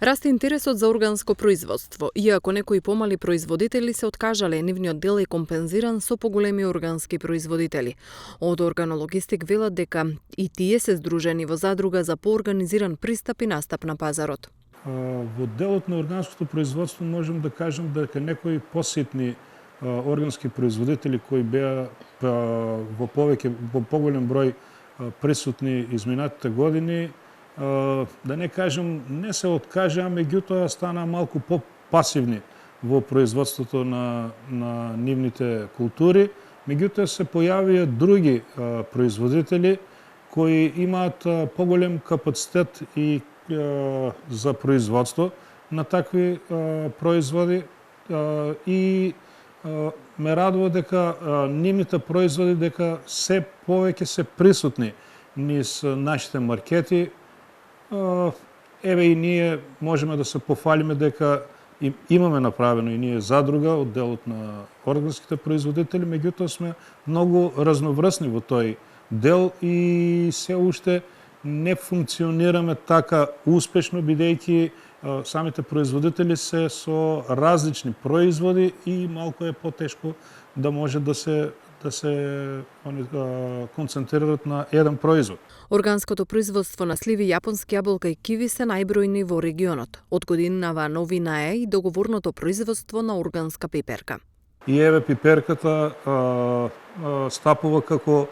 Расте интересот за органско производство, иако некои помали производители се откажале, нивниот дел е компензиран со поголеми органски производители. Од Органологистик велат дека и тие се здружени во задруга за поорганизиран пристап и настап на пазарот. Во делот на органското производство можем да кажем дека некои поситни органски производители кои беа во поголем број присутни изминатите години, да не кажем, не се откажа, меѓутоа стана малку по-пасивни во производството на нивните култури. Меѓутоа се појавија други производители кои имаат поголем капацитет и за производство на такви производи и ме радува дека нивните производи дека се повеќе се присутни низ нашите маркети. Еве и ние можеме да се пофалиме дека имаме направено и ние задруга од делот на органските производители, меѓутоа сме многу разноврсни во тој дел и се уште не функционираме така успешно, бидејќи самите производители се со различни производи и малку е потешко да може да се концентрираат на еден производ. Органското производство на сливи, јапонски јаболка и киви се најбројни во регионот. Од годинава новина е и договорното производство на органска пиперка. И еве пиперката стапува како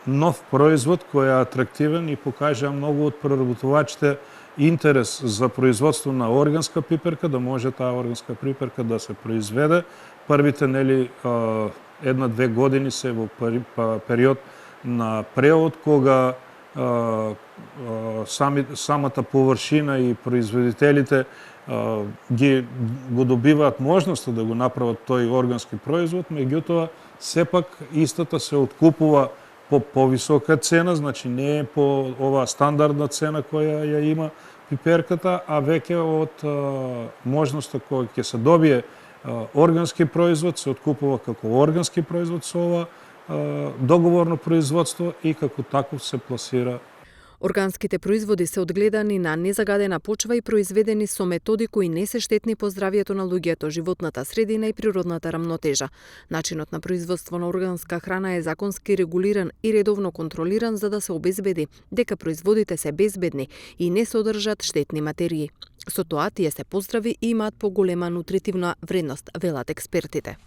нов производ кој е атрактивен и покажа многу од преработувачите интерес за производство на органска пиперка, да може таа органска пиперка да се произведе. Првите една-две години се во период на преод, кога самата површина и производителите го добиваат можноста да го направат тој органски производ, меѓутоа сепак истата се откупува по повисока цена, значи не е по оваа стандардна цена која ја има пиперката, а веќе од можноста која ќе се добие органски производ, се откупува како органски производ со ова договорно производство и како таков се пласира. Органските производи се одгледани на незагадена почва и произведени со методи кои не се штетни по здравието на луѓето, животната средина и природната рамнотежа. Начинот на производство на органска храна е законски регулиран и редовно контролиран за да се обезбеди дека производите се безбедни и не содржат штетни материи. Со тоа тие се поздрави и имаат поголема нутритивна вредност, велат експертите.